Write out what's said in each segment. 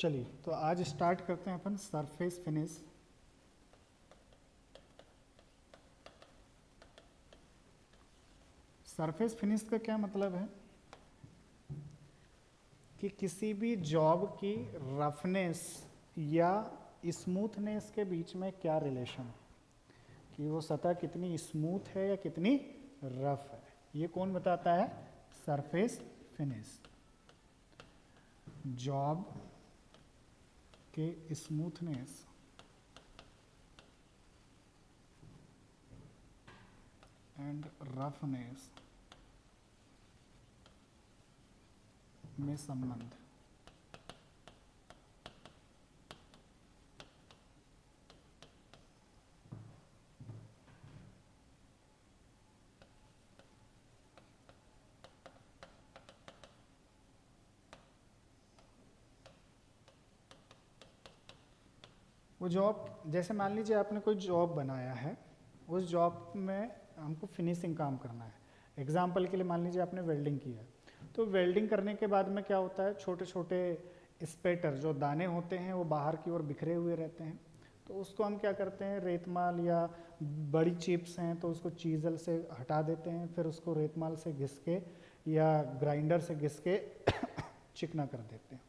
चलिए तो आज स्टार्ट करते हैं अपन सरफेस फिनिश। सरफेस फिनिश का क्या मतलब है कि किसी भी जॉब की रफनेस या स्मूथनेस के बीच में क्या रिलेशन है, कि वो सतह कितनी स्मूथ है या कितनी रफ है, ये कौन बताता है? Surface finish. जॉब के स्मूथनेस एंड रफनेस में संबंध। वो जॉब, जैसे मान लीजिए आपने कोई जॉब बनाया है, उस जॉब में हमको फिनिशिंग काम करना है। एग्जाम्पल के लिए मान लीजिए आपने वेल्डिंग की है, तो वेल्डिंग करने के बाद में क्या होता है, छोटे छोटे स्पेटर जो दाने होते हैं वो बाहर की ओर बिखरे हुए रहते हैं। तो उसको हम क्या करते हैं, रेतमाल या बड़ी चिप्स हैं तो उसको चीज़ल से हटा देते हैं, फिर उसको रेतमाल से घिस के या ग्राइंडर से घिस के चिकना कर देते हैं।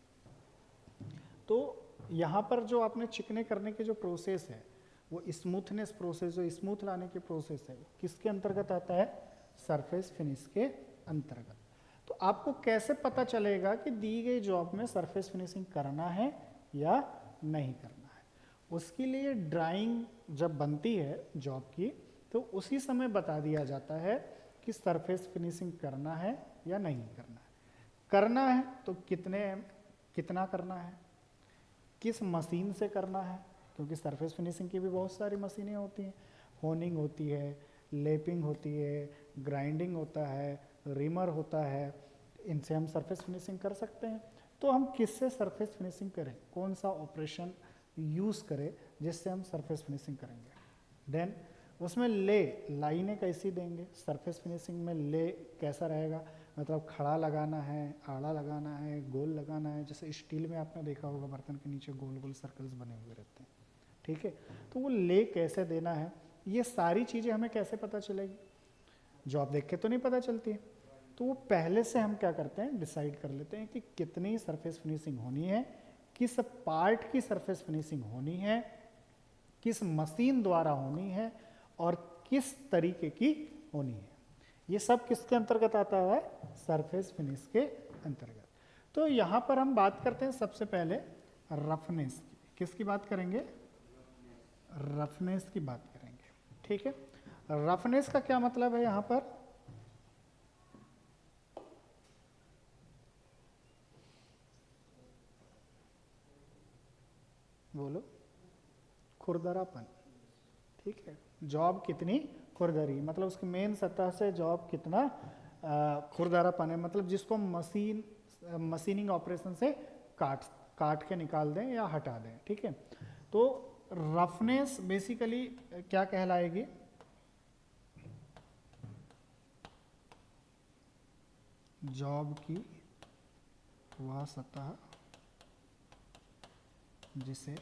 तो यहाँ पर जो आपने चिकने करने की जो प्रोसेस है, वो स्मूथनेस प्रोसेस, जो स्मूथ लाने की प्रोसेस है, किसके अंतर्गत आता है? सरफेस फिनिश के अंतर्गत। तो आपको कैसे पता चलेगा कि दी गई जॉब में सरफेस फिनिशिंग करना है या नहीं करना है? उसके लिए ड्राइंग जब बनती है जॉब की, तो उसी समय बता दिया जाता है कि सरफेस फिनिशिंग करना है या नहीं करना है। करना है तो कितना करना है, किस मशीन से करना है, क्योंकि सरफेस फिनिशिंग की भी बहुत सारी मशीनें होती हैं। होनिंग होती है, लेपिंग होती है, ग्राइंडिंग होता है, रिमर होता है, इनसे हम सरफेस फिनिशिंग कर सकते हैं। तो हम किससे सरफेस फिनिशिंग करें, कौन सा ऑपरेशन यूज़ करें जिससे हम सरफेस फिनिशिंग करेंगे। देन उसमें लाइनें कैसी देंगे, सरफेस फिनिशिंग में ले कैसा रहेगा, मतलब खड़ा लगाना है, आड़ा लगाना है, गोल लगाना है। जैसे स्टील में आपने देखा होगा बर्तन के नीचे गोल गोल सर्कल्स बने हुए रहते हैं, ठीक है। तो वो ले कैसे देना है, ये सारी चीज़ें हमें कैसे पता चलेगी? जॉब देख के तो नहीं पता चलती। तो वो पहले से हम क्या करते हैं, डिसाइड कर लेते हैं कि कितनी सरफेस फिनिशिंग होनी है, किस पार्ट की सरफेस फिनिशिंग होनी है, किस मशीन द्वारा होनी है और किस तरीके की होनी है। ये सब किसके अंतर्गत आता है? सरफेस फिनिश के अंतर्गत। तो यहाँ पर हम बात करते हैं सबसे पहले रफनेस की। किसकी बात करेंगे? रफनेस की बात करेंगे, ठीक है। रफनेस का क्या मतलब है यहाँ पर? बोलो। खुरदरापन, ठीक है। जॉब कितनी खुरदरी, मतलब उसकी मेन सतह से जॉब कितना खुरदरापन है, मतलब जिसको मशीनिंग ऑपरेशन से काट के निकाल दें या हटा दें, ठीक है। तो रफनेस बेसिकली क्या कहलाएगी? जॉब की वह सतह जिसे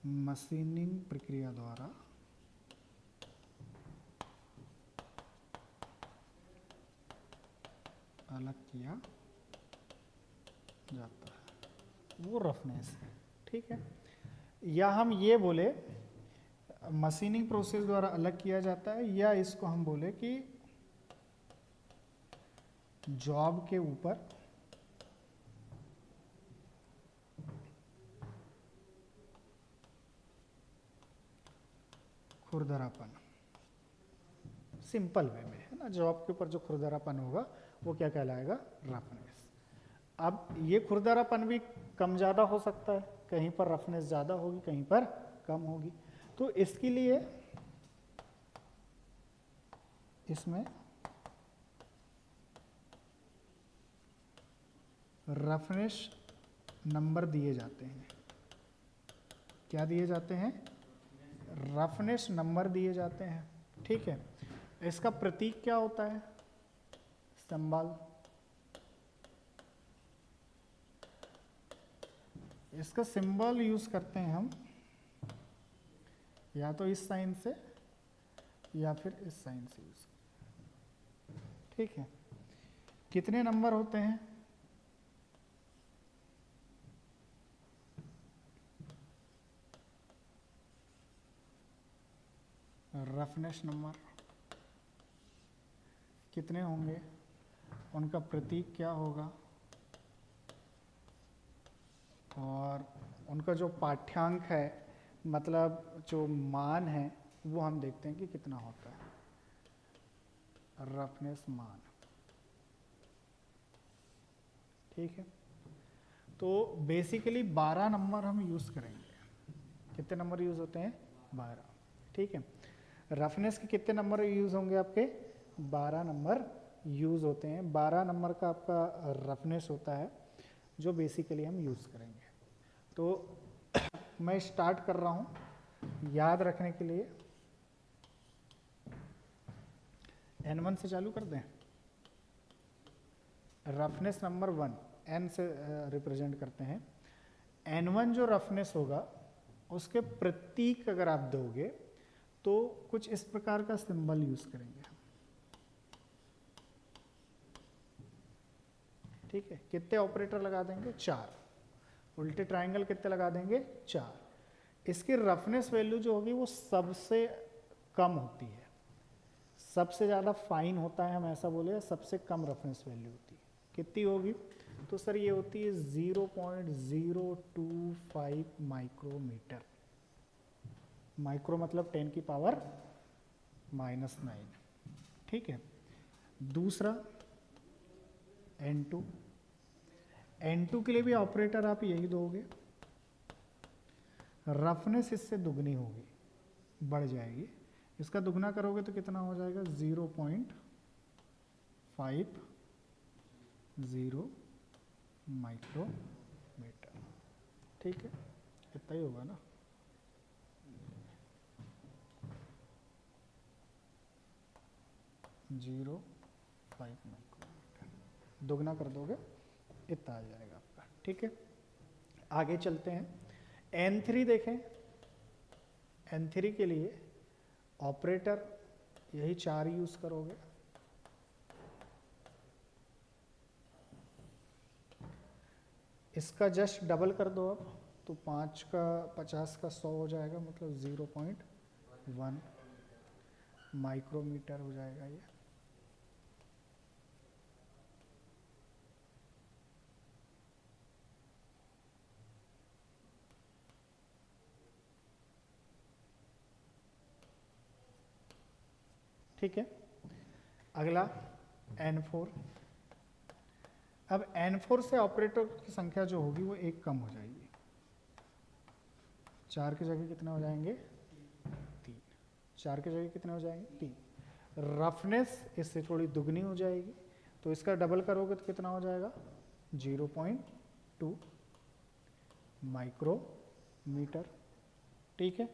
मशीनिंग प्रक्रिया द्वारा अलग किया जाता है, वो रफनेस है, ठीक है। या हम ये बोले मशीनिंग प्रोसेस द्वारा अलग किया जाता है, या इसको हम बोले कि जॉब के ऊपर खुरदरापन, सिंपल वे में है ना, जॉब के ऊपर जो खुरदरापन होगा वो क्या कहलाएगा? रफनेस। अब ये खुरदरापन भी कम ज़्यादा हो सकता है, कहीं पर रफनेस ज़्यादा होगी, कहीं पर कम होगी। तो इसके लिए इसमें रफनेस नंबर दिए जाते हैं। क्या दिए जाते हैं? रफनेस नंबर दिए जाते हैं, ठीक है। इसका प्रतीक क्या होता है? सिंबल, इसका सिंबल यूज करते हैं हम या तो इस साइन से या फिर इस साइन से यूज, ठीक है। कितने नंबर होते हैं? रफनेस नंबर कितने होंगे, उनका प्रतीक क्या होगा, और उनका जो पाठ्यांक है, मतलब जो मान है, वो हम देखते हैं कि कितना होता है रफनेस मान, ठीक है। तो बेसिकली 12 नंबर हम यूज़ करेंगे। कितने नंबर यूज़ होते हैं? 12, ठीक है। रफनेस के कितने नंबर यूज़ होंगे आपके? 12 नंबर यूज़ होते हैं। 12 नंबर का आपका रफनेस होता है जो बेसिकली हम यूज़ करेंगे। तो मैं स्टार्ट कर रहा हूँ याद रखने के लिए। N1 से चालू कर दें। रफनेस नंबर 1 N से रिप्रेजेंट करते हैं। N1 जो रफनेस होगा उसके प्रतीक अगर आप दोगे तो कुछ इस प्रकार का सिंबल यूज करेंगे, ठीक है। कितने ऑपरेटर लगा देंगे? 4। उल्टे ट्रायंगल कितने लगा देंगे? 4। इसकी रफनेस वैल्यू जो होगी वो सबसे कम होती है, सबसे ज़्यादा फाइन होता है, हम ऐसा बोले, सबसे कम रफनेस वैल्यू होती है। कितनी होगी? तो सर ये होती है 0.025 माइक्रोमीटर। माइक्रो मतलब 10 की पावर -9, ठीक है। दूसरा N2, N2 के लिए भी ऑपरेटर आप यही दोगे। रफनेस इससे दुगनी होगी, बढ़ जाएगी। इसका दुगना करोगे तो कितना हो जाएगा? 0.50 माइक्रोमीटर, ठीक है। इतना ही होगा ना। जीरो 5 माइक्रोमीटर, दोगुना कर दोगे इतना आ जाएगा आपका, ठीक है। आगे चलते हैं। N3 देखें। N3 के लिए ऑपरेटर यही 4 यूज करोगे। इसका जस्ट डबल कर दो अब, तो 5 का 50 का 100 हो जाएगा, मतलब 0.1 माइक्रोमीटर हो जाएगा ये। ठीक है। अगला N4। अब N4 से ऑपरेटर की संख्या जो होगी वो 1 कम हो जाएगी। 4 की जगह कितने हो जाएंगे? 3। 4 की जगह कितने हो जाएंगे? 3। रफनेस इससे थोड़ी दुगनी हो जाएगी, तो इसका डबल करोगे तो कितना हो जाएगा? 0.2 माइक्रोमीटर, ठीक है।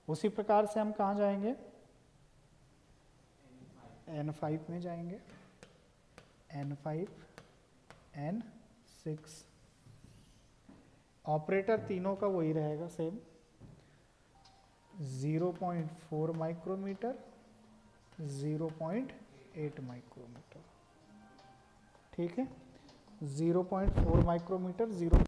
उसी प्रकार से हम कहाँ जाएंगे? N5 में जाएंगे। N5, N6। ऑपरेटर तीनों का वही रहेगा सेम, 0.4 माइक्रोमीटर, 0.8 माइक्रोमीटर, ठीक है। 0.4 माइक्रोमीटर, 0।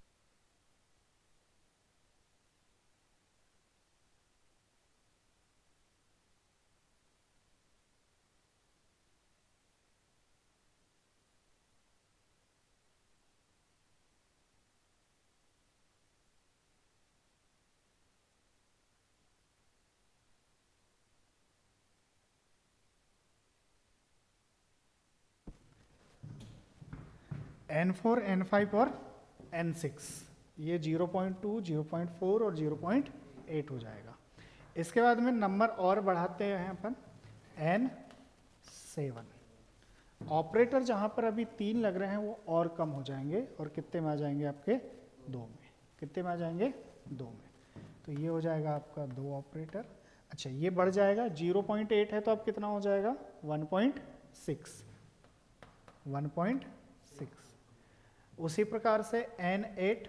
N4, N5 और N6 ये 0.2, 0.4 और 0.8 हो जाएगा। इसके बाद में नंबर और बढ़ाते हैं अपन, N7। ऑपरेटर जहाँ पर अभी 3 लग रहे हैं वो और कम हो जाएंगे, और कितने में आ जाएंगे आपके? 2 में। कितने में आ जाएंगे? 2 में। तो ये हो जाएगा आपका 2 ऑपरेटर। अच्छा, ये बढ़ जाएगा, 0.8 है तो अब कितना हो जाएगा? 1.6। 1.6। उसी प्रकार से N8,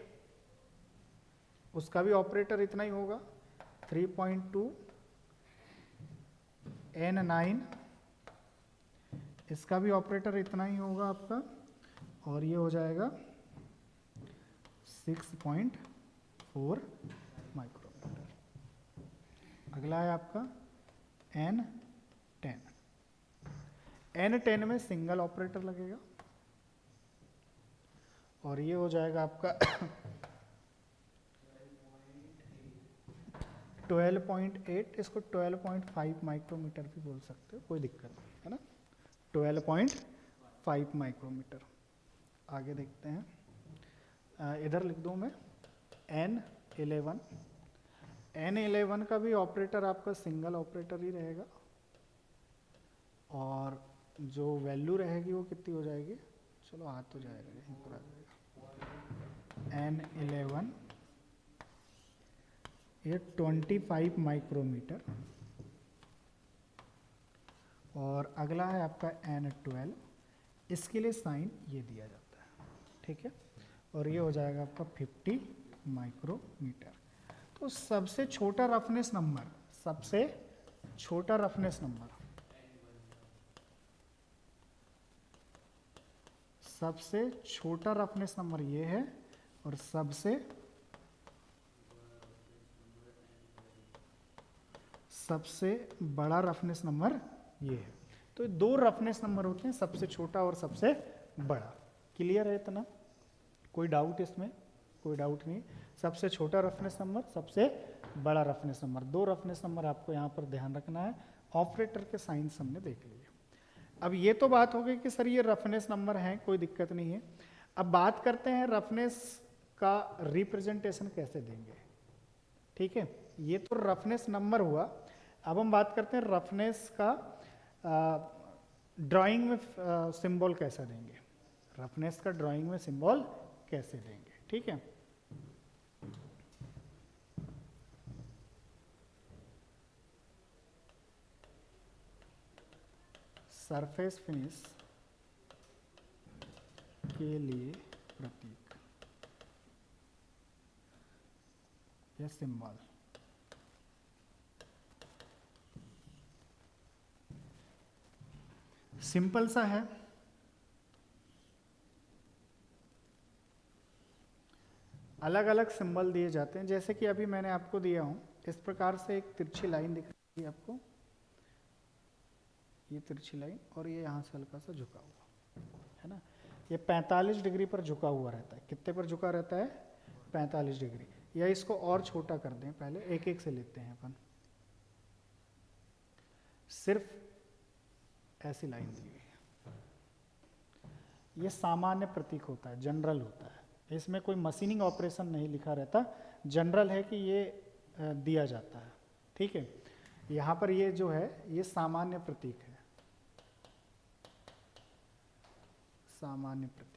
उसका भी ऑपरेटर इतना ही होगा 3.2 N9, इसका भी ऑपरेटर इतना ही होगा आपका, और ये हो जाएगा 6.4 माइक्रोमीटर। अगला है आपका N10। N10 में सिंगल ऑपरेटर लगेगा और ये हो जाएगा आपका 12.8, इसको 12.5 माइक्रोमीटर भी बोल सकते हो, कोई दिक्कत नहीं है ना, 12.5 माइक्रोमीटर। आगे देखते हैं, इधर लिख दूं मैं N11। N11 का भी ऑपरेटर आपका सिंगल ऑपरेटर ही रहेगा और जो वैल्यू रहेगी वो कितनी हो जाएगी, चलो हाथ तो जाएगा, यहीं पर आ जाएगा N11, ये 25 माइक्रोमीटर। और अगला है आपका N12, इसके लिए साइन ये दिया जाता है, ठीक है, और ये हो जाएगा आपका 50 माइक्रोमीटर। तो सबसे छोटा रफनेस नंबर, सबसे छोटा रफनेस नंबर, सबसे छोटा रफनेस नंबर ये है और सबसे बड़ा रफनेस नंबर ये है। तो दो रफनेस नंबर होते हैं, सबसे छोटा और सबसे बड़ा। क्लियर है इतना, कोई डाउट इसमें? कोई डाउट नहीं। सबसे छोटा रफनेस नंबर, सबसे बड़ा रफनेस नंबर, दो रफनेस नंबर आपको यहाँ पर ध्यान रखना है। ऑपरेटर के साइंस हमने देख लिए। अब ये तो बात हो गई कि सर ये रफनेस नंबर है, कोई दिक्कत नहीं है। अब बात करते हैं रफनेस का रिप्रेजेंटेशन कैसे देंगे। ठीक है, ये तो रफनेस नंबर हुआ। अब हम बात करते हैं रफनेस का ड्राइंग में सिंबल कैसा देंगे, रफनेस का ड्राइंग में सिंबल कैसे देंगे। ठीक है, सरफेस फिनिश के लिए प्रतीक या सिंबल, सिंपल सा है। अलग अलग सिंबल दिए जाते हैं, जैसे कि अभी मैंने आपको दिया हूं, इस प्रकार से एक तिरछी लाइन दिख रही है आपको, ये तिरछी लाइन, और ये यहाँ से हल्का सा झुका हुआ है ना, ये 45 डिग्री पर झुका हुआ रहता है। कितने पर झुका रहता है? 45 डिग्री। या इसको और छोटा कर दें, पहले एक एक से लेते हैं अपन। सिर्फ ऐसी लाइन दी हुई है, ये सामान्य प्रतीक होता है, जनरल होता है, इसमें कोई मशीनिंग ऑपरेशन नहीं लिखा रहता, जनरल है कि ये दिया जाता है। ठीक है, यहाँ पर ये जो है ये सामान्य प्रतीक है, सामान्य प्रतीक।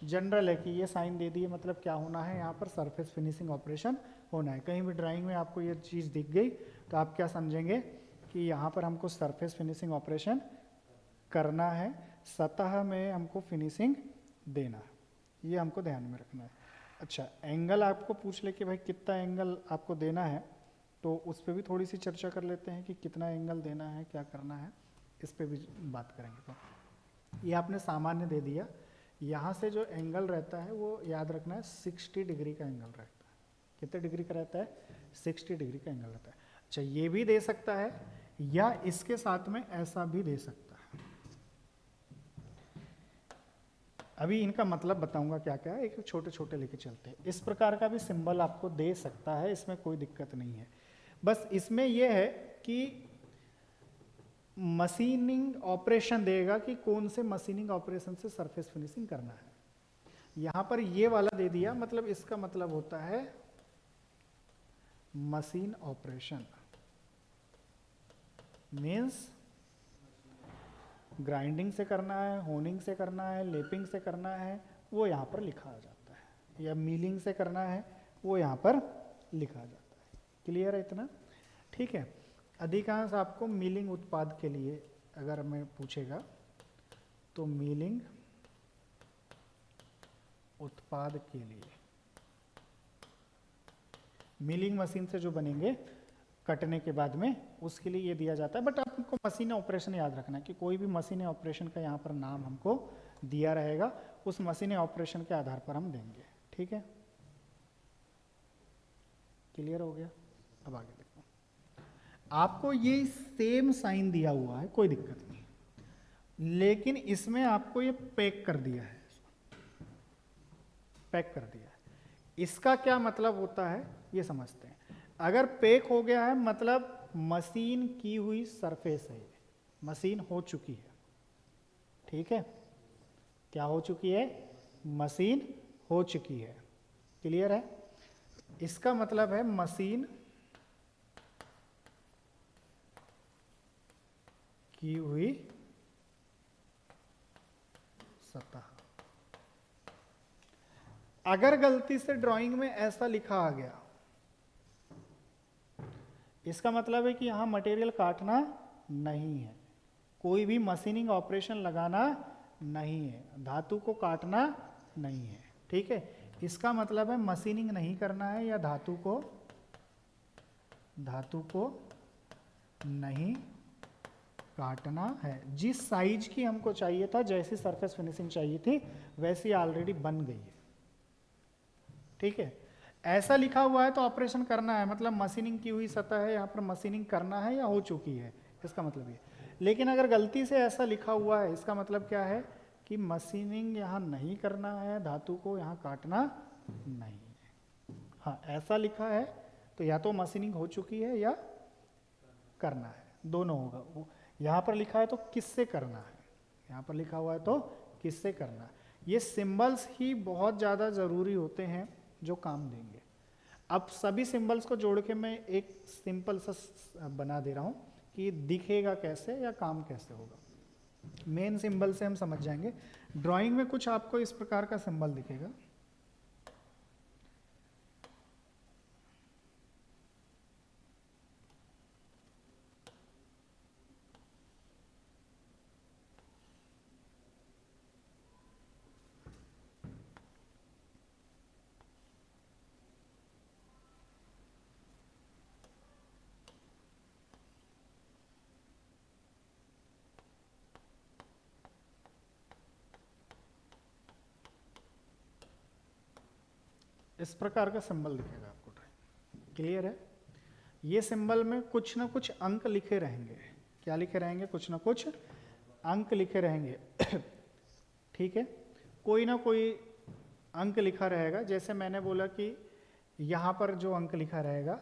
जनरल है कि ये साइन दे दिए, मतलब क्या होना है, यहाँ पर सरफेस फिनिशिंग ऑपरेशन होना है। कहीं भी ड्राइंग में आपको ये चीज़ दिख गई तो आप क्या समझेंगे कि यहाँ पर हमको सरफेस फिनिशिंग ऑपरेशन करना है, सतह में हमको फिनिशिंग देना है, ये हमको ध्यान में रखना है। अच्छा, एंगल आपको पूछ ले कि भाई कितना एंगल आपको देना है, तो उस पर भी थोड़ी सी चर्चा कर लेते हैं कि कितना एंगल देना है, क्या करना है, इस पर भी बात करेंगे। तो ये आपने सामान्य दे दिया, यहाँ से जो एंगल रहता है वो याद रखना है 60 डिग्री का एंगल रहता है। कितने डिग्री का रहता है? 60 डिग्री का एंगल रहता है। अच्छा, ये भी दे सकता है या इसके साथ में ऐसा भी दे सकता है। अभी इनका मतलब बताऊंगा क्या क्या है, एक छोटे छोटे लेके चलते हैं। इस प्रकार का भी सिंबल आपको दे सकता है, इसमें कोई दिक्कत नहीं है। बस इसमें यह है कि मशीनिंग ऑपरेशन देगा कि कौन से मशीनिंग ऑपरेशन से सरफेस फिनिशिंग करना है। यहां पर ये वाला दे दिया, मतलब इसका मतलब होता है मशीन ऑपरेशन, मीन्स ग्राइंडिंग से करना है, होनिंग से करना है, लेपिंग से करना है, वो यहाँ पर लिखा जाता है, या मिलिंग से करना है, वो यहाँ पर लिखा जाता है। क्लियर है इतना? ठीक है, अधिकांश आपको मिलिंग उत्पाद के लिए अगर मैं पूछेगा तो मिलिंग उत्पाद के लिए मिलिंग मशीन से जो बनेंगे कटने के बाद में, उसके लिए ये दिया जाता है। बट आपको मशीन ऑपरेशन याद रखना है कि कोई भी मशीन ऑपरेशन का यहाँ पर नाम हमको दिया रहेगा, उस मशीन ऑपरेशन के आधार पर हम देंगे। ठीक है, क्लियर हो गया? अब आगे देखो, आपको ये सेम साइन दिया हुआ है, कोई दिक्कत नहीं, लेकिन इसमें आपको ये पैक कर दिया है, पैक कर दिया है। इसका क्या मतलब होता है ये समझते हैं। अगर पैक हो गया है मतलब मशीन की हुई सरफेस है, मशीन हो चुकी है। ठीक है, क्या हो चुकी है? मशीन हो चुकी है। क्लियर है? इसका मतलब है मशीन की हुई सतह। अगर गलती से ड्राइंग में ऐसा लिखा आ गया, इसका मतलब है कि यहां मटेरियल काटना नहीं है, कोई भी मशीनिंग ऑपरेशन लगाना नहीं है, धातु को काटना नहीं है। ठीक है, इसका मतलब है मशीनिंग नहीं करना है या धातु को नहीं काटना है। जिस साइज की हमको चाहिए था, जैसी सरफेस फिनिशिंग चाहिए थी, वैसी ऑलरेडी बन गई है। ठीक है, ऐसा लिखा हुआ है तो ऑपरेशन करना है, मतलब मशीनिंग की हुई सतह है, यहाँ पर मशीनिंग करना है या हो चुकी है, इसका मतलब ये। लेकिन अगर गलती से ऐसा लिखा हुआ है, इसका मतलब क्या है कि मशीनिंग यहाँ नहीं करना है, धातु को यहाँ काटना नहीं है। हाँ, ऐसा लिखा है तो या तो मशीनिंग हो चुकी है या करना है, दोनों होगा। यहाँ पर लिखा है तो किससे करना है, यहाँ पर लिखा हुआ है तो किससे करना है। ये सिंबल्स ही बहुत ज़्यादा ज़रूरी होते हैं जो काम देंगे। अब सभी सिंबल्स को जोड़ के मैं एक सिंपल सा बना दे रहा हूँ कि दिखेगा कैसे या काम कैसे होगा। मेन सिंबल से हम समझ जाएंगे। ड्राइंग में कुछ आपको इस प्रकार का सिंबल दिखेगा, इस प्रकार का सिंबल दिखेगा आपको। क्लियर है? ये सिंबल में कुछ ना कुछ अंक लिखे रहेंगे। क्या लिखे रहेंगे? कुछ ना कुछ अंक लिखे रहेंगे। ठीक है, कोई ना कोई अंक लिखा रहेगा। जैसे मैंने बोला कि यहाँ पर जो अंक लिखा रहेगा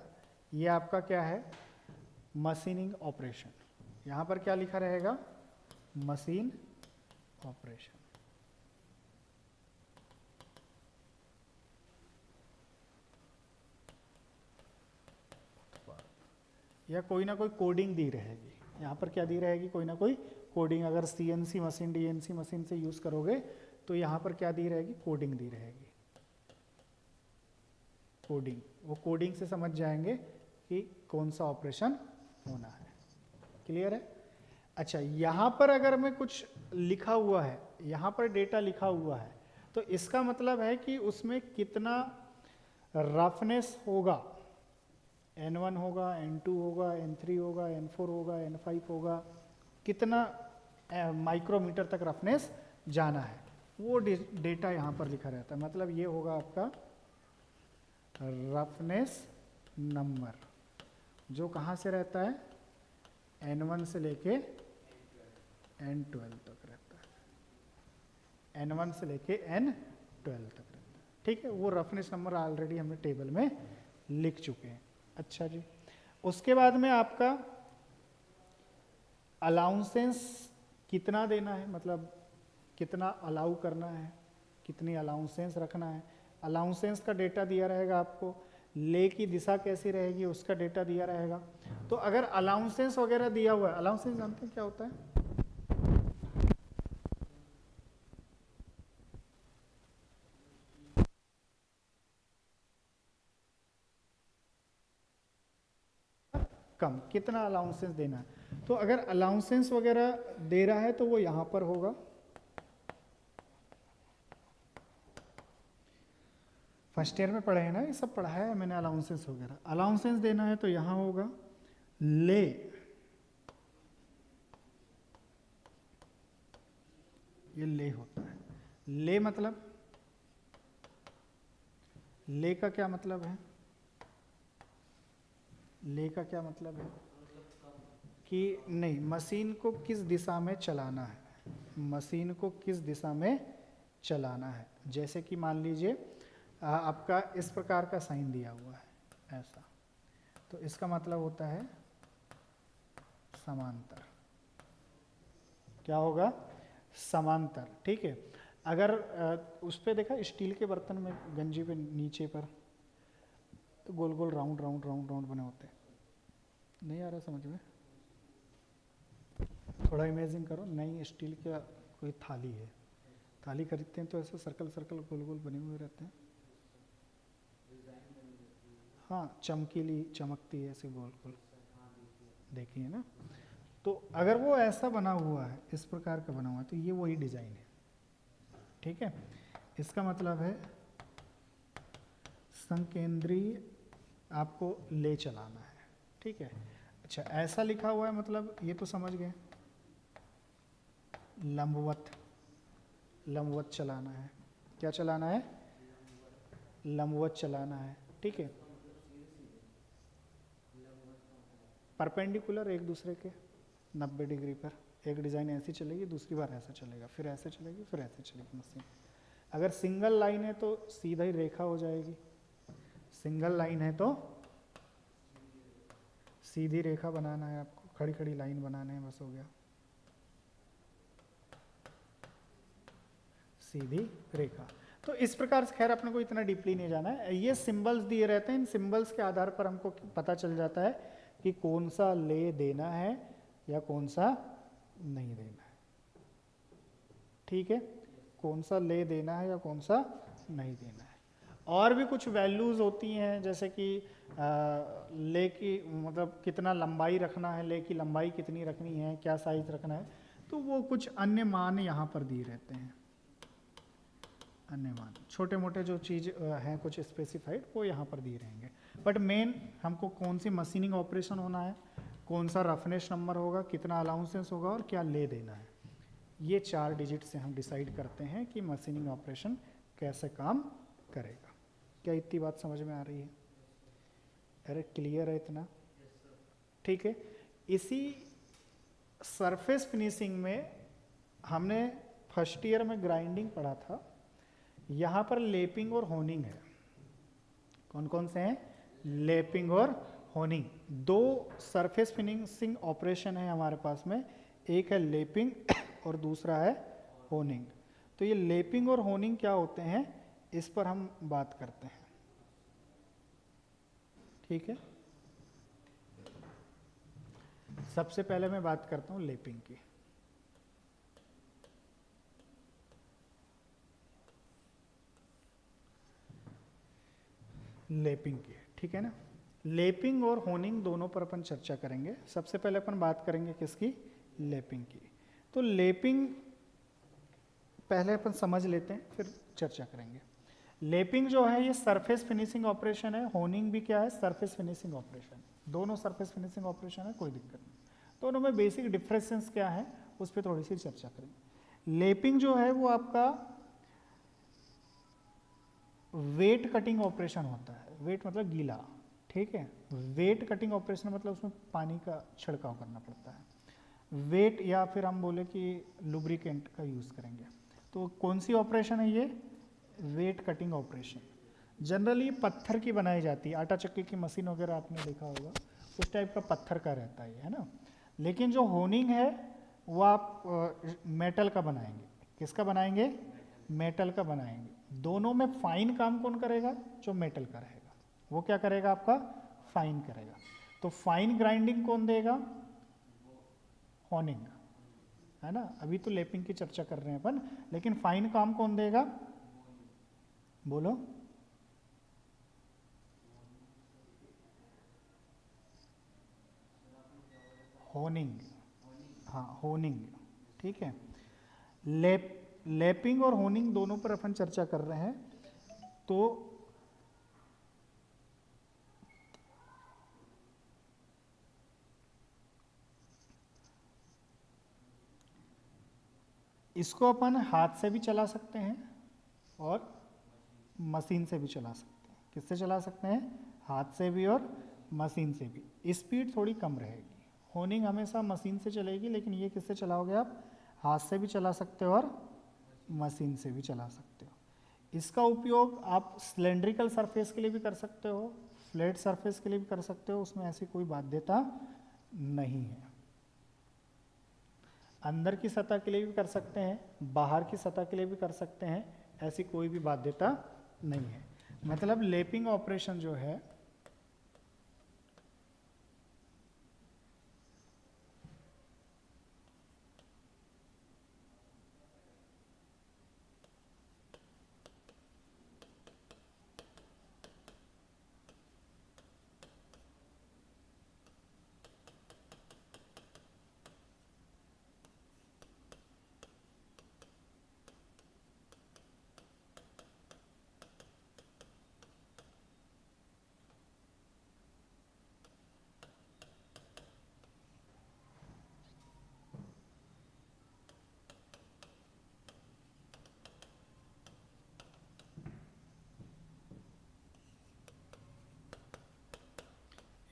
ये आपका क्या है? Machining operation. यहाँ पर क्या लिखा रहेगा? Machine operation. या कोई ना कोई कोडिंग दी रहेगी। यहाँ पर क्या दी रहेगी? कोई ना कोई कोडिंग। अगर सीएनसी मशीन, डीएनसी मशीन से यूज़ करोगे तो यहाँ पर क्या दी रहेगी? कोडिंग दी रहेगी। कोडिंग, वो कोडिंग से समझ जाएंगे कि कौन सा ऑपरेशन होना है। क्लियर है? अच्छा, यहाँ पर अगर मैं कुछ लिखा हुआ है, यहाँ पर डेटा लिखा हुआ है, तो इसका मतलब है कि उसमें कितना रफनेस होगा। N1 होगा, N2 होगा, N3 होगा, N4 होगा, N5 होगा, कितना माइक्रोमीटर तक रफनेस जाना है, वो डेटा यहाँ पर लिखा रहता है। मतलब ये होगा आपका रफनेस नंबर, जो कहाँ से रहता है? N1 से लेके N12 तक रहता है। N1 से लेके N12 तक रहता है। ठीक है, वो रफनेस नंबर ऑलरेडी हमने टेबल में लिख चुके हैं। अच्छा जी, उसके बाद में आपका अलाउंसेंस कितना देना है, मतलब कितना अलाउ करना है, कितनी अलाउंसेंस रखना है। अलाउंसेंस का डेटा दिया रहेगा आपको, ले की दिशा कैसी रहेगी उसका डेटा दिया रहेगा। तो अगर अलाउंसेंस वगैरह दिया हुआ है, अलाउंसेंस जानते हैं क्या होता है? कम, कितना अलाउंसेंस देना है। तो अगर अलाउंसेंस वगैरह दे रहा है तो वो यहाँ पर होगा। फर्स्ट ईयर में पढ़े हैं ना, ये सब पढ़ा है मैंने, अलाउंसेस वगैरह। अलाउंसेस देना है तो यहाँ होगा ले, ये ले होता है। ले मतलब, ले का क्या मतलब है, ले का क्या मतलब है कि नहीं, मशीन को किस दिशा में चलाना है, मशीन को किस दिशा में चलाना है। जैसे कि मान लीजिए आपका इस प्रकार का साइन दिया हुआ है ऐसा, तो इसका मतलब होता है समांतर। क्या होगा, समांतर। ठीक है, अगर उस पे देखा स्टील के बर्तन में गंजी पे नीचे पर तो गोल गोल राउंड राउंड राउंड राउंड बने होते हैं, नहीं आ रहा समझ में, थोड़ा इमेजिन करो। नई स्टील का कोई थाली है, थाली खरीदते हैं तो ऐसे सर्कल सर्कल गोल गोल बने हुए रहते हैं, हाँ चमकीली चमकती है ऐसे गोल गोल, देखिए ना। तो अगर वो ऐसा बना हुआ है, इस प्रकार का बना हुआ है, तो ये वही डिजाइन है। ठीक है, इसका मतलब है संकेंद्रीय आपको ले चलाना है। ठीक है, अच्छा ऐसा लिखा हुआ है मतलब ये तो समझ गए, लंबवत, लंबवत चलाना है। क्या चलाना है, लंबवत चलाना है। ठीक है, परपेंडिकुलर एक दूसरे के 90 डिग्री पर। एक डिज़ाइन ऐसी चलेगी, दूसरी बार ऐसा चलेगा, फिर ऐसे चलेगी, फिर ऐसे चलेगी मशीन। अगर सिंगल लाइन है तो सीधा ही रेखा हो जाएगी, सिंगल लाइन है तो सीधी रेखा बनाना है आपको, खड़ी खड़ी लाइन बनाना है, बस हो गया, सीधी रेखा। तो इस प्रकार से खैर अपने को इतना डीपली नहीं जाना है, ये सिंबल्स दिए रहते हैं, इन सिंबल्स के आधार पर हमको पता चल जाता है कि कौन सा ले देना है या कौन सा नहीं देना है। ठीक है, कौन सा ले देना है या कौन सा नहीं देना है। और भी कुछ वैल्यूज़ होती हैं, जैसे कि ले की मतलब कितना लंबाई रखना है, ले की लंबाई कितनी रखनी है, क्या साइज रखना है, तो वो कुछ अन्य मान यहाँ पर दिए रहते हैं, अन्य मान छोटे मोटे जो चीज़ हैं कुछ स्पेसिफाइड, वो यहाँ पर दिए रहेंगे। बट मेन हमको कौन सी मशीनिंग ऑपरेशन होना है, कौन सा रफनेस नंबर होगा, कितना अलाउंसेस होगा और क्या ले देना है, ये 4 डिजिट से हम डिसाइड करते हैं कि मशीनिंग ऑपरेशन कैसे काम करेगा। क्या इतनी बात समझ में आ रही है? अरे क्लियर है इतना? ठीक है, इसी सरफेस फिनिशिंग में हमने फर्स्ट ईयर में ग्राइंडिंग पढ़ा था, यहाँ पर लेपिंग और होनिंग है। कौन कौन से हैं? लेपिंग और होनिंग। 2 सरफेस फिनिशिंग ऑपरेशन है हमारे पास में, एक है लेपिंग और दूसरा है होनिंग। तो ये लेपिंग और होनिंग क्या होते हैं, इस पर हम बात करते हैं। ठीक है, सबसे पहले मैं बात करता हूँ लेपिंग की। लेपिंग की, ठीक है ना। लेपिंग और होनिंग दोनों पर अपन चर्चा करेंगे। सबसे पहले अपन बात करेंगे किसकी? लेपिंग की। तो लेपिंग पहले अपन समझ लेते हैं, फिर चर्चा करेंगे। लेपिंग जो है ये सरफेस फिनिशिंग ऑपरेशन है, होनिंग भी क्या है? Surface finishing operation. दोनों सरफेस फिनिशिंग ऑपरेशन है, कोई दिक्कत नहीं। दोनों में बेसिक डिफरेंसेस क्या है उस पर थोड़ी सी चर्चा करेंगे। लेपिंग जो है वो आपका वेट कटिंग ऑपरेशन होता है। वेट मतलब गीला, ठीक है। वेट कटिंग ऑपरेशन मतलब उसमें पानी का छिड़काव करना पड़ता है। वेट या फिर हम बोले कि लुब्रिकेंट का यूज़ करेंगे। तो कौन सी ऑपरेशन है ये? Wait cutting operation. जनरली पत्थर की बनाई जाती है, आटा चक्की की मशीन वगैरह आपने देखा होगा, उस टाइप का पत्थर का रहता है ना। लेकिन जो होनिंग है वो आप मेटल का बनाएंगे। किसका बनाएंगे? मेटल का बनाएंगे। दोनों में फाइन काम कौन करेगा? जो मेटल का रहेगा वो क्या करेगा? आपका फाइन करेगा। तो फाइन ग्राइंडिंग कौन देगा? होनिंग, है ना। अभी तो लेपिंग की चर्चा कर रहे हैं अपन, लेकिन फाइन काम कौन देगा? बोलो। होनिंग, हाँ होनिंग, ठीक है। लेपिंग और होनिंग दोनों पर अपन चर्चा कर रहे हैं। तो इसको अपन हाथ से भी चला सकते हैं और मशीन से भी चला सकते हैं। किससे चला सकते हैं? हाथ से भी और मशीन से भी। स्पीड थोड़ी कम रहेगी। होनिंग हमेशा मशीन से चलेगी, लेकिन ये किससे चलाओगे आप? हाथ से भी चला सकते हो और मशीन से भी चला सकते हो। इसका उपयोग आप सिलेंड्रिकल सरफेस के लिए भी कर सकते हो, फ्लैट सरफेस के लिए भी कर सकते हो, उसमें ऐसी कोई बाध्यता नहीं है। अंदर की सतह के लिए भी कर सकते हैं, बाहर की सतह के लिए भी कर सकते हैं, ऐसी कोई भी बाध्यता नहीं है। मतलब लेपिंग ऑपरेशन जो है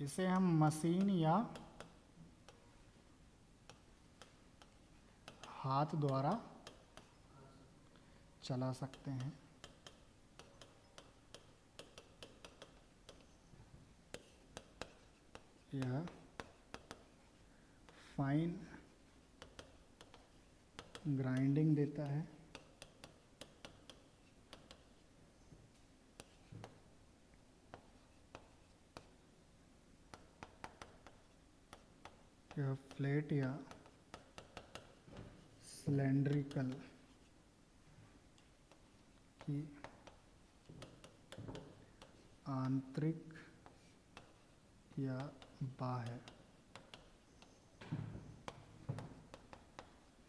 इसे हम मशीन या हाथ द्वारा चला सकते हैं। यह फाइन ग्राइंडिंग देता है। यह फ्लैट या सिलेंड्रिकल की आंतरिक या बाह्य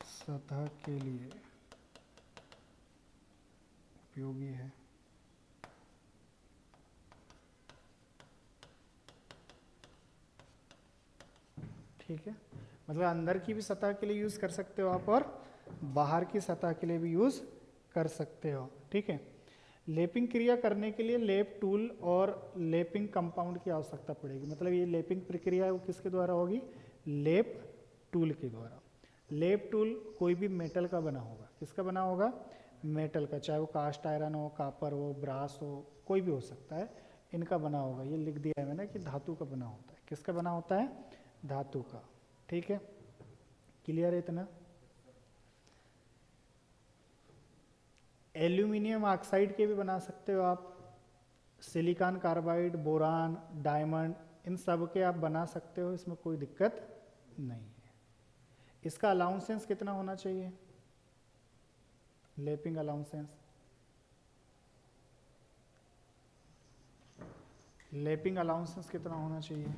सतह के लिए उपयोगी है। ठीक है, मतलब अंदर की भी सतह के लिए यूज़ कर सकते हो आप और बाहर की सतह के लिए भी यूज़ कर सकते हो। ठीक है, लेपिंग क्रिया करने के लिए लेप टूल और लेपिंग कंपाउंड की आवश्यकता पड़ेगी। मतलब ये लेपिंग प्रक्रिया है वो किसके द्वारा होगी? लेप टूल के द्वारा। लेप टूल कोई भी मेटल का बना होगा। किसका बना होगा? मेटल का, चाहे वो कास्ट आयरन हो, कापर हो, ब्रास हो, कोई भी हो सकता है, इनका बना होगा। ये लिख दिया है मैंने कि धातु का बना होता है। किसका बना होता है? धातु का। ठीक है, क्लियर है इतना? एल्यूमिनियम ऑक्साइड के भी बना सकते हो आप, सिलिकॉन कार्बाइड, बोरान, डायमंड, इन सब के आप बना सकते हो, इसमें कोई दिक्कत नहीं है। इसका अलाउंसेंस कितना होना चाहिए? लेपिंग अलाउंसेंस, लेपिंग अलाउंसेंस कितना होना चाहिए?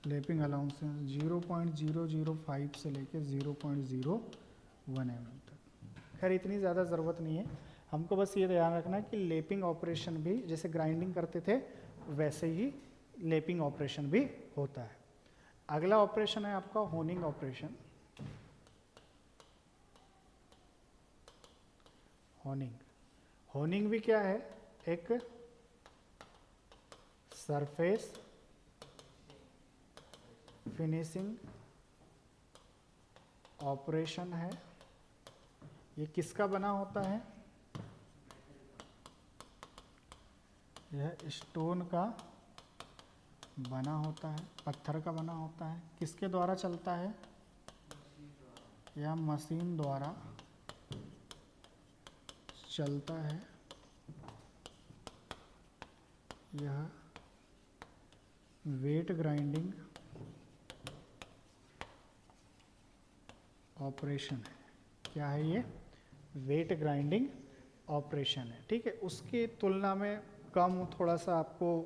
लेपिंग अलाउंसेंस 0.005 से लेकर 0.01 mm तक। खैर इतनी ज़्यादा ज़रूरत नहीं है, हमको बस ये ध्यान रखना है कि लेपिंग ऑपरेशन भी जैसे ग्राइंडिंग करते थे वैसे ही लेपिंग ऑपरेशन भी होता है। अगला ऑपरेशन है आपका होनिंग ऑपरेशन। होनिंग, होनिंग भी क्या है? एक सरफेस फिनिशिंग ऑपरेशन है। ये किसका बना होता है? यह स्टोन का बना होता है, पत्थर का बना होता है। किसके द्वारा चलता है? यह मशीन द्वारा चलता है। यह वेट ग्राइंडिंग ऑपरेशन है। क्या है ये? वेट ग्राइंडिंग ऑपरेशन है। ठीक है, उसकी तुलना में कम थोड़ा सा आपको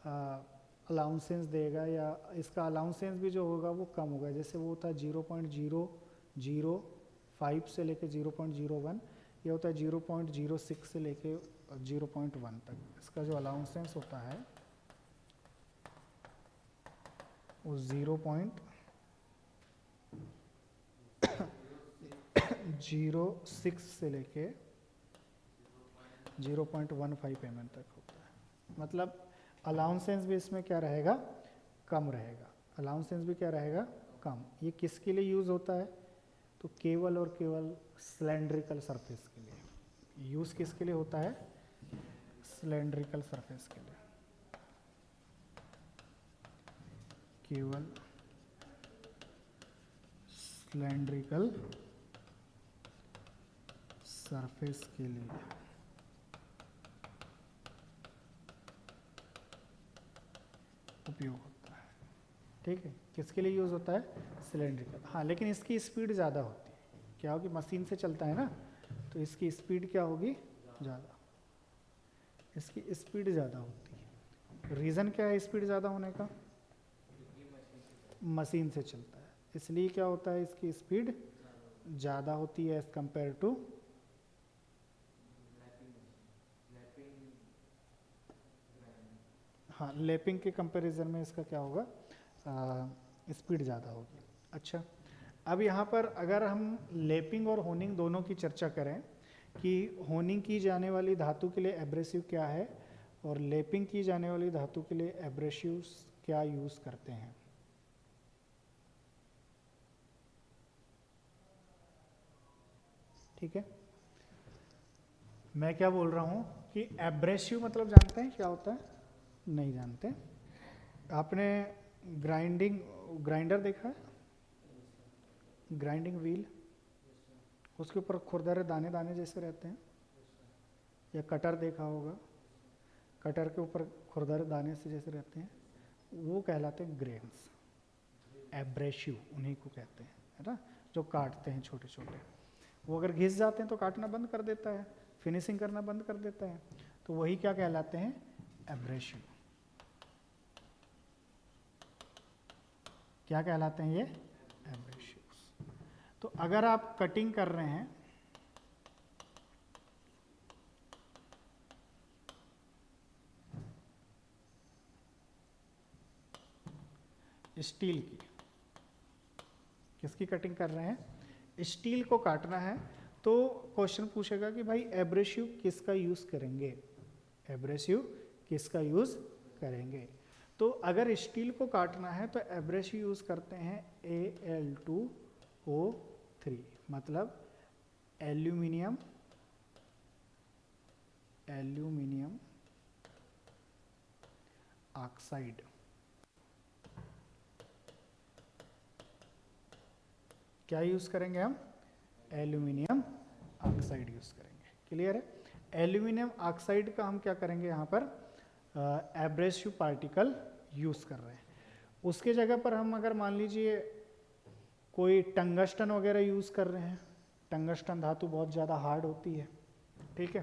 अलाउंसेंस देगा, या इसका अलाउंसेंस भी जो होगा वो कम होगा। जैसे वो था 0.005 से लेके 0.01, ये होता है 0.06 से लेके 0.1 तक। इसका जो अलाउंसेंस होता है वो 0.06 से लेके 0.15 mm तक होता है। मतलब अलाउंसेंस भी इसमें क्या रहेगा, कम रहेगा। अलाउंसेंस भी क्या रहेगा, कम। ये किसके लिए यूज़ होता है, तो केवल और केवल सिलेंड्रिकल सरफेस के लिए। यूज़ किसके लिए होता है, सिलेंड्रिकल सरफेस के लिए, केवल सिलेंड्रिकल सरफेस के लिए उपयोग होता है। ठीक है, किसके लिए यूज़ होता है, सिलेंड्रिकल। हाँ, लेकिन इसकी स्पीड ज़्यादा होती है। क्या होगी, मशीन से चलता है ना, तो इसकी स्पीड क्या होगी, ज़्यादा। इसकी स्पीड ज़्यादा होती है। रीज़न क्या है स्पीड ज़्यादा होने का, मशीन से चलता है, इसलिए क्या होता है, इसकी स्पीड ज़्यादा होती है एज़ कंपेयर टू हाँ, लैपिंग के कंपैरिजन में इसका क्या होगा, स्पीड ज़्यादा होगी। अच्छा, अब यहाँ पर अगर हम लैपिंग और होनिंग दोनों की चर्चा करें कि होनिंग की जाने वाली धातु के लिए एब्रेसिव क्या है और लैपिंग की जाने वाली धातु के लिए एब्रेसिव क्या यूज़ करते हैं। ठीक है, मैं क्या बोल रहा हूँ कि एब्रेसिव मतलब जानते हैं क्या होता है, नहीं जानते। आपने ग्राइंडर देखा है, ग्राइंडिंग व्हील, उसके ऊपर खुरदरे दाने दाने जैसे रहते हैं, या कटर देखा होगा, कटर के ऊपर खुरदरे दाने से जैसे रहते हैं, वो कहलाते हैं ग्रेन्स। एब्रेसिव उन्हीं को कहते हैं, है ना, जो काटते हैं छोटे छोटे। वो अगर घिस जाते हैं तो काटना बंद कर देता है, फिनिशिंग करना बंद कर देता है, तो वही क्या कहलाते हैं, एब्रेसिव। क्या कहलाते हैं ये, एब्रेसिव। तो अगर आप कटिंग कर रहे हैं स्टील की, किसकी कटिंग कर रहे हैं, स्टील को काटना है, तो क्वेश्चन पूछेगा कि भाई एब्रेसिव किसका यूज़ करेंगे, एब्रेसिव किसका यूज़ करेंगे। तो अगर स्टील को काटना है तो एब्रेसिव यूज़ करते हैं Al2O3, मतलब एल्यूमिनियम ऑक्साइड। क्या यूज़ करेंगे हम, एल्यूमिनियम ऑक्साइड यूज़ करेंगे। क्लियर है, एल्यूमिनियम ऑक्साइड का हम क्या करेंगे, यहाँ पर एब्रेसिव पार्टिकल यूज़ कर रहे हैं। उसके जगह पर हम अगर मान लीजिए कोई टंगस्टन वगैरह यूज़ कर रहे हैं, टंगस्टन धातु बहुत ज़्यादा हार्ड होती है, ठीक है,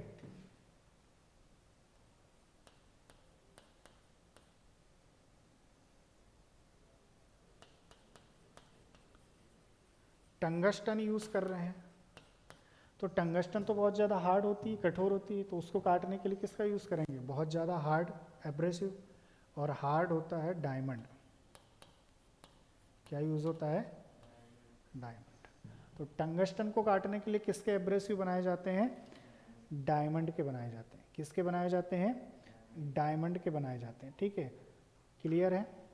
टंगस्टन यूज़ कर रहे हैं, तो टंगस्टन तो बहुत ज़्यादा हार्ड होती है, कठोर होती है, तो उसको काटने के लिए किसका यूज़ करेंगे, बहुत ज़्यादा हार्ड एब्रेसिव। और हार्ड होता है डायमंड। क्या यूज़ होता है, डायमंड। तो टंगस्टन को काटने के लिए किसके एब्रेसिव बनाए जाते हैं, डायमंड के बनाए जाते हैं। किसके बनाए जाते हैं, डायमंड के बनाए जाते हैं। ठीक है, क्लियर है।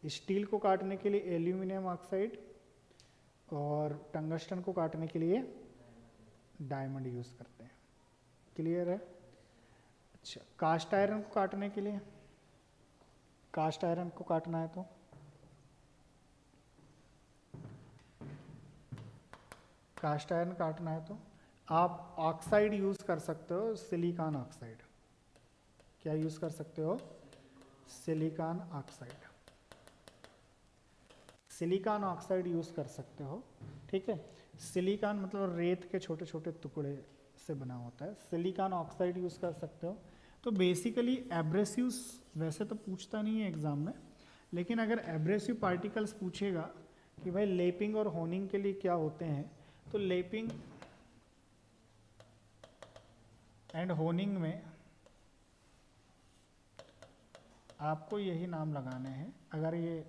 स्टील को काटने के लिए एल्यूमिनियम ऑक्साइड और टंगस्टन को काटने के लिए डायमंड यूज़ करते हैं। क्लियर है। अच्छा, कास्ट आयरन को काटने के लिए, कास्ट आयरन को काटना है तो कास्ट आयरन काटना है तो आप ऑक्साइड यूज़ कर सकते हो, सिलिकॉन ऑक्साइड। क्या यूज़ कर सकते हो, silicon oxide. Silicon oxide use कर सकते हो। ठीक है, सिलिकॉन मतलब रेत के छोटे छोटे टुकड़े से बना होता है, सिलिकॉन ऑक्साइड यूज़ कर सकते हो। तो बेसिकली एब्रेसिव्स वैसे तो पूछता नहीं है एग्ज़ाम में, लेकिन अगर एब्रेसिव पार्टिकल्स पूछेगा कि भाई लेपिंग और होनिंग के लिए क्या होते हैं, तो लेपिंग एंड होनिंग में आपको यही नाम लगाने हैं। अगर ये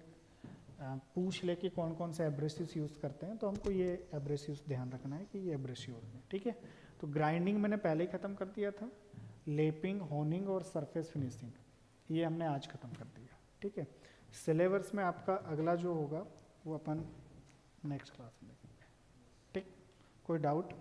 पूछ ले कि कौन कौन से एब्रेसिव्स यूज़ करते हैं, तो हमको ये एब्रेसिव्स ध्यान रखना है कि ये एब्रेसिव होते हैं, ठीक है। तो ग्राइंडिंग मैंने पहले ही ख़त्म कर दिया था, लेपिंग, होनिंग और सरफेस फिनिशिंग ये हमने आज ख़त्म कर दिया, ठीक है। सिलेबस में आपका अगला जो होगा वो अपन नेक्स्ट क्लास में देखेंगे, ठीक। कोई डाउट?